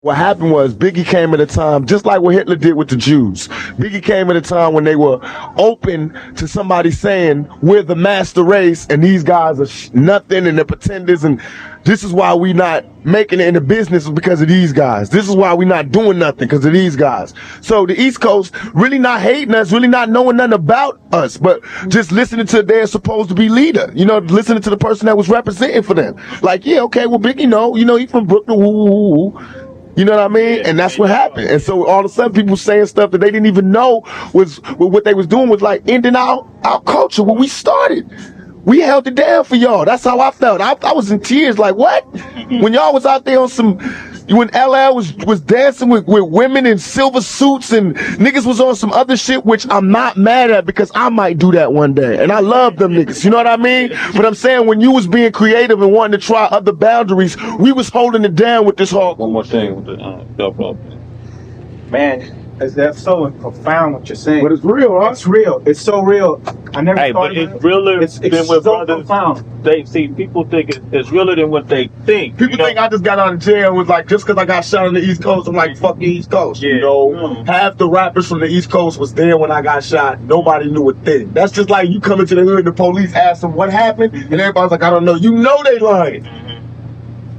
What happened was Biggie came at a time, just like what Hitler did with the Jews. Biggie came at a time when they were open to somebody saying, we're the master race and these guys are nothing and they're pretenders, and this is why we not making it in the business because of these guys. This is why we not doing nothing because of these guys. So the East Coast really not hating us, really not knowing nothing about us, but just listening to their supposed to be leader, listening to the person that was representing for them. Like, yeah, okay, well, Biggie, he from Brooklyn, woo, woo, woo. You know what I mean? And that's what happened. And so all of a sudden people saying stuff that they didn't even know was what they was doing was like ending our culture when we started. We held it down for y'all. That's how I felt. I was in tears like, what? When y'all was out there on when LL was dancing with women in silver suits and niggas was on some other shit, which I'm not mad at because I might do that one day. And I love them niggas, you know what I mean? But I'm saying when you was being creative and wanting to try other boundaries, we was holding it down with this whole... One more thing with the self-help. Man, that's so profound what you're saying. But it's real, huh? It's real. It's so real. I never thought but it's realer than what so brothers... profound. People think it's realer than what they think. People think I just got out of jail and was like, just because I got shot on the East Coast, I'm like, fuck the East Coast. Yeah. Half the rappers from the East Coast was there when I got shot. Nobody knew a thing. That's just like you come into the hood and the police ask them what happened, and everybody's like, I don't know. You know they lying.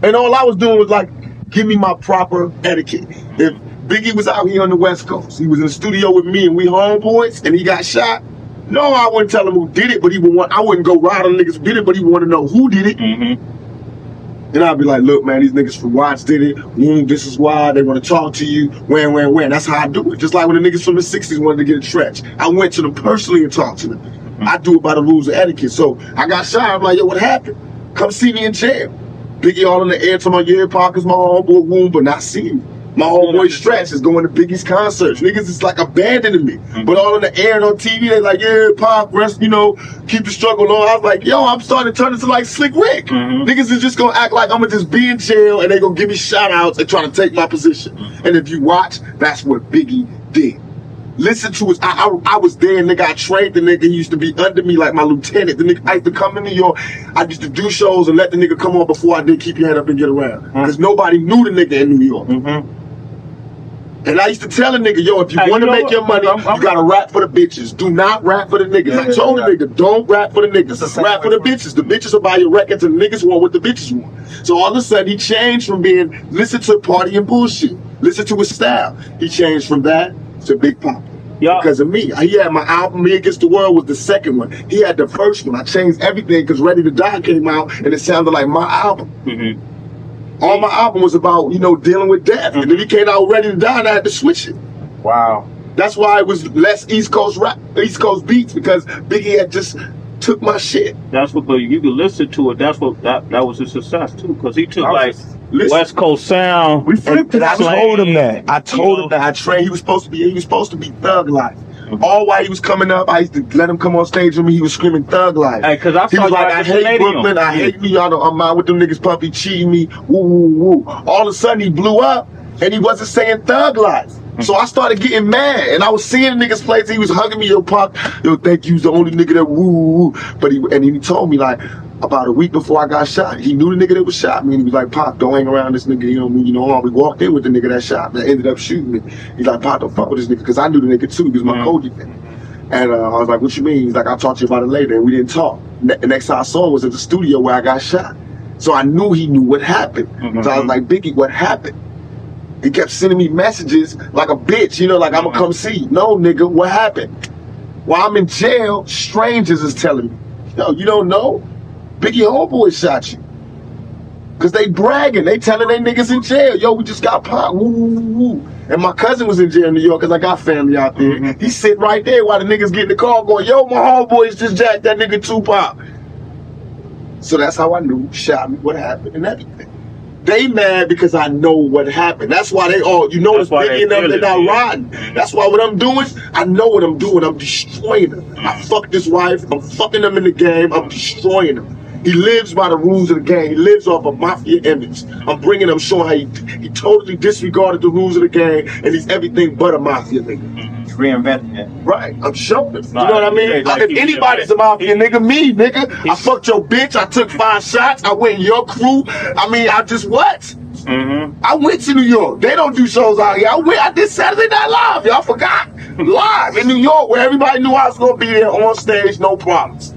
And all I was doing was like, give me my proper etiquette. If Biggie was out here on the West Coast, he was in the studio with me and we homeboys, and he got shot, no, I wouldn't tell him who did it, but I wouldn't go ride on niggas who did it, but he would want to know who did it. And I'd be like, look, man, these niggas from Watts did it. This is why they want to talk to you. When. That's how I do it. Just like when the niggas from the 60s wanted to get a stretch. I went to them personally and talked to them. I do it by the rules of etiquette. So I got shot. I'm like, yo, what happened? Come see me in jail. Biggie all in the air to my Parker's my homeboy wound, but not seeing me. My homeboy Stretch is going to Biggie's concerts. Niggas is like abandoning me. But all in the air and on TV, they like, yeah, Pac, rest, keep the struggle on. I was like, yo, I'm starting to turn into like Slick Rick. Niggas is just going to act like I'm going to just be in jail and they going to give me shout outs and try to take my position. And if you watch, that's what Biggie did. Listen to us. I was there, nigga. I trained the nigga. He used to be under me like my lieutenant. The nigga, I used to come to New York. I used to do shows and let the nigga come on before I did Keep Your Head Up and Get Around. Because nobody knew the nigga in New York. And I used to tell a nigga, yo, if you want to make your money, you gotta rap for the bitches. Do not rap for the niggas. I told the nigga, don't rap for the niggas. Rap for the bitches. The bitches will buy your records and the niggas want what the bitches want. So all of a sudden, he changed from being, listen to party and bullshit. Listen to his style. He changed from that to Big Papa. Because of me. He had my album, Me Against the World was the second one. He had the first one. I changed everything because Ready to Die came out and it sounded like my album. All my album was about, dealing with death. And then he came out Ready to Die and I had to switch it. Wow. That's why it was less East Coast rap, East Coast beats, because Biggie had just took my shit. But you can listen to it. That was a success too, because he took West Coast sound. We flipped it. I told him that. I trained. He was supposed to be Thug Life. All while he was coming up, I used to let him come on stage with me. He was screaming Thug Life. Hey, cause he was like, I hate Brooklyn. I hate New York. I'm out with them niggas puppy cheating me. Woo, woo, woo. All of a sudden he blew up and he wasn't saying Thug Life. So I started getting mad, and I was seeing the niggas plays. He was hugging me, yo, Pac, yo, thank you, he's the only nigga that woo, woo, woo. But he told me like about a week before I got shot, he knew the nigga that was shot me, and he was like, Pac, don't hang around this nigga, we walked in with the nigga that shot me, that ended up shooting me. He's like, Pac, don't fuck with this nigga, because I knew the nigga too, because my Koji fan. And I was like, what you mean? He's like, I'll talk to you about it later, and we didn't talk. The next time I saw him was at the studio where I got shot. So I knew he knew what happened. So I was like, Biggie, what happened? He kept sending me messages like a bitch, like I'm gonna come see you. No, nigga, what happened? While I'm in jail, strangers is telling me, yo, you don't know? Biggie homeboy shot you. Cause they bragging, they telling they niggas in jail, yo, we just got popped, woo, woo, woo. And my cousin was in jail in New York cause I got family out there. He's sitting right there while the niggas get in the car going, yo, my homeboys just jacked that nigga Tupac. So that's how I knew, shot me, what happened and everything. They mad because I know what happened. That's why they all, it's Biggie and them, they're not riding. That's why what I'm doing, I know what I'm doing. I'm destroying them. I fucked his wife. I'm fucking them in the game. I'm destroying them. He lives by the rules of the game. He lives off a mafia image. I'm bringing him, showing how he totally disregarded the rules of the game, and he's everything but a mafia nigga. Reinventing it. Right, I'm showing him. You know what I mean? If anybody's a mafia nigga, me, nigga. I fucked your bitch. I took 5 shots. I went in your crew. I mean, I just what? I went to New York. They don't do shows out here. I did Saturday Night Live. Y'all forgot? Live in New York, where everybody knew I was gonna be there on stage, no problems.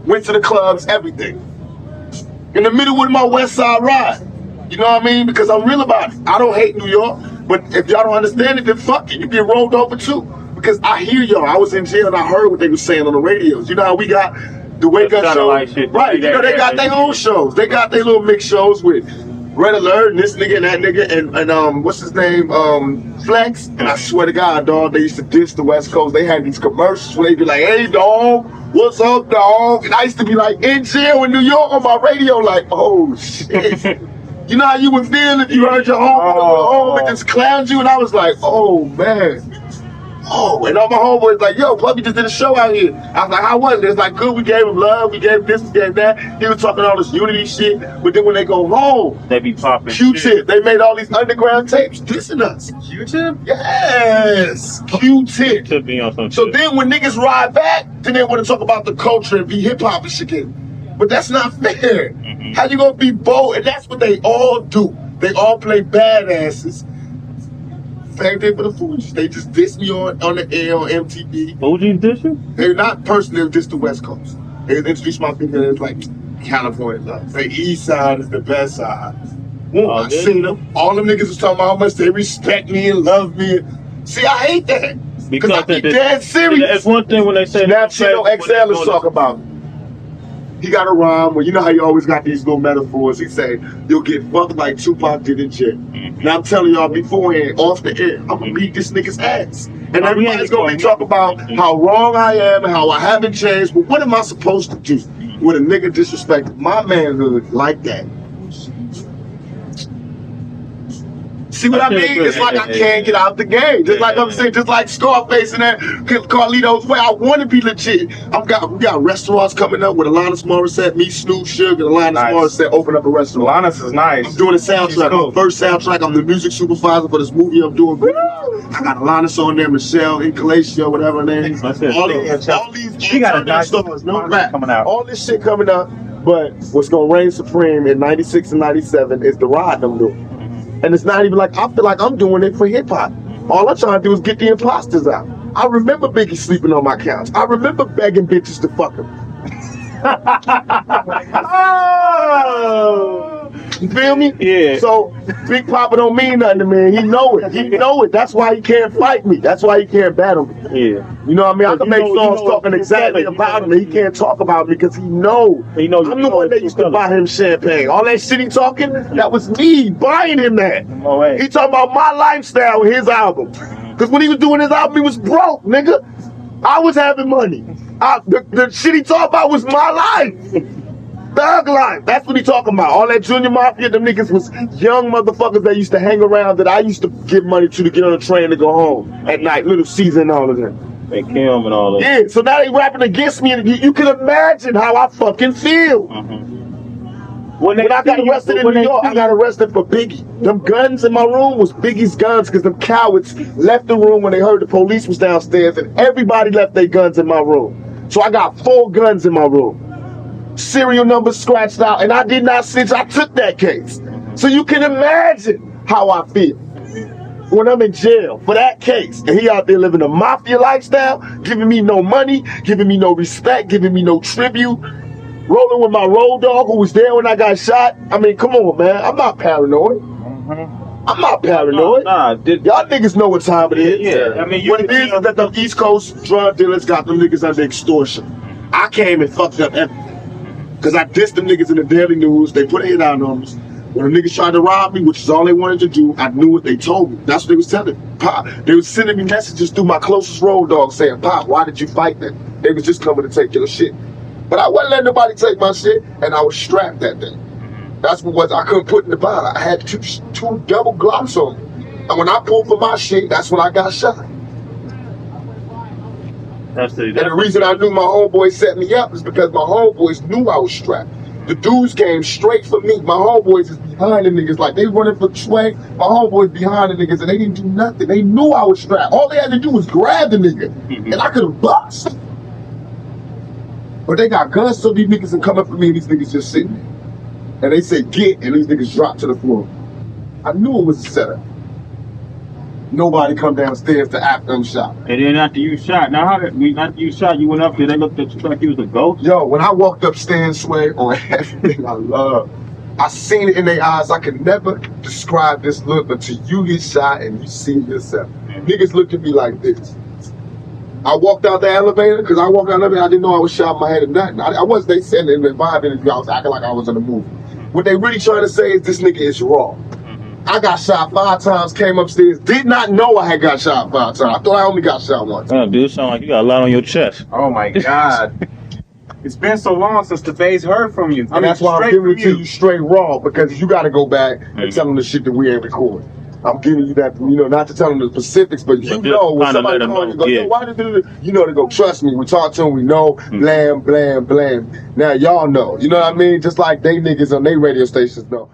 Went to the clubs, everything. In the middle with my West Side ride. You know what I mean? Because I'm real about it. I don't hate New York, but if y'all don't understand it, then fuck it. You get rolled over too. Because I hear y'all. I was in jail and I heard what they were saying on the radios. You know how we got the wake up show? Right. You know, they got their own shows. They got their little mix shows with Red Alert and this nigga and that nigga and what's his name? Flex. And I swear to God, dog, they used to diss the West Coast. They had these commercials where they'd be like, hey dog, what's up, dog? And I used to be like in jail in New York on my radio, like, oh shit. You know how you would feel if you heard your homeboy and just clowned you, and I was like, oh man. Oh, and all my homeboys like, yo, Puppy just did a show out here. I was like, how was it? It's like, good, we gave him love, we gave him this, we gave him that. He was talking all this unity shit, but then when they go home, they be popping Q-Tip, they made all these underground tapes dissing us. Q-Tip? Yes, Q-Tip. Q-Tip be on some So shit. then when niggas ride back, then they want to talk about the culture and be hip-hop and shit. But that's not fair. How you gonna be bold? And that's what they all do. They all play badasses. Same thing for the Fugees. They just diss me on the air on MTV. Fugees diss you? They're not personally just the West Coast. They introduced my people as like California love. The East Side is the best side. I seen them. All them niggas was talking about how much they respect me and love me. See, I hate that. Because I be dead serious. It's one thing when they say Snapchat XL is talking about it. He got a rhyme where you know how you always got these little metaphors. He say, you'll get fucked like Tupac did in jail. Now I'm telling y'all beforehand, off the air, I'm gonna beat this nigga's ass. And everybody's gonna be talking about how wrong I am and how I haven't changed. But what am I supposed to do when a nigga disrespected my manhood like that? See what I mean? It's like I can't get out the game. Just like I'm saying, just like Scarface and that Carlito's way. I want to be legit. We got restaurants coming up with Alanis Morissette, me, Snoop, Sugar, and Alanis Morissette open up a restaurant. Alanis is nice. I'm doing a soundtrack. Cool. My first soundtrack. I'm the music supervisor for this movie I'm doing. I got Alanis on there, Michelle, Incalacia, whatever her name is. All these she got a nice stuff. No rap coming out. All this shit coming up. But what's gonna reign supreme in '96 and '97 is the ride I'm doing. And it's not even like, I feel like I'm doing it for hip hop. All I'm trying to do is get the imposters out. I remember Biggie sleeping on my couch. I remember begging bitches to fuck him. You feel me? Yeah. So Big Papa don't mean nothing to me. He know it. He know it. That's why he can't fight me. That's why he can't battle me. Yeah. You know what I mean? I can make songs talking exactly about him, and he can't talk about me because he know. I'm the one that used to buy him champagne. All that shit he talking, that was me buying him that. He talking about my lifestyle with his album. Because when he was doing his album, he was broke, nigga. I was having money. The shit he talking about was my life. Thug life. That's what he talking about. All that Junior Mafia, them niggas was young motherfuckers that used to hang around that I used to give money to get on a train to go home at night. Little Caesar and all of them. And Kim and all of them. Yeah, so now they rapping against me, and you can imagine how I fucking feel. When I got arrested in New York, I got arrested for Biggie. Them guns in my room was Biggie's guns because them cowards left the room when they heard the police was downstairs, and everybody left their guns in my room. So I got 4 guns in my room. Serial numbers scratched out, and I did not snitch. I took that case. So you can imagine how I feel when I'm in jail for that case, and he out there living a mafia lifestyle, giving me no money, giving me no respect, giving me no tribute, rolling with my road dog who was there when I got shot. I mean, come on, man. I'm not paranoid. I'm not paranoid. Y'all niggas know what time it is. Yeah. I mean, what it is that the East Coast drug dealers got them niggas under extortion. I came and fucked up everything. Because I dissed them niggas in the Daily News. They put a hit out on us. When the niggas tried to rob me, which is all they wanted to do, I knew what they told me. That's what they was telling me. Pop, they was sending me messages through my closest road dog saying, Pop, why did you fight them? They was just coming to take your shit. But I wasn't letting nobody take my shit, and I was strapped that day. That's what I couldn't put in the bottle. I had two double Glocks on me. And when I pulled for my shit, that's when I got shot. And the reason I knew my homeboys set me up is because my homeboys knew I was strapped. The dudes came straight for me. My homeboys is behind the niggas. Like, they running for sway. My homeboys behind the niggas, and they didn't do nothing. They knew I was strapped. All they had to do was grab the nigga, and I could have bust. But they got guns, so these niggas can come up for me, and these niggas just sitting there. And they say, get, and these niggas drop to the floor. I knew it was a setup. Nobody come downstairs to after them shot. And then after you shot, after you shot, you went up there, they looked at you like you was a ghost? Yo, when I walked upstairs, Sway, on everything I love, I seen it in their eyes. I could never describe this look until you get shot and you see it yourself. Niggas looked at me like this. I walked out the elevator, because I walked out the elevator, I didn't know I was shot in my head or nothing. I wasn't, they said in the vibe interview, I was acting like I was in a movie. What they really trying to say is this nigga is raw. I got shot 5 times, came upstairs, did not know I had got shot 5 times. I thought I only got shot once. Damn, dude, sound like you got a lot on your chest. Oh my God. It's been so long since the Bays heard from you. And that's why I'm giving it to you straight raw, because you got to go back and tell them the shit that we ain't recording. I'm giving you that, not to tell them the specifics, but you know when somebody calls you, go, yo, why did you do this? You know they go, trust me, we talk to them, we know, blam, blam, blam. Now y'all know, you know what I mean? Just like they niggas on their radio stations know.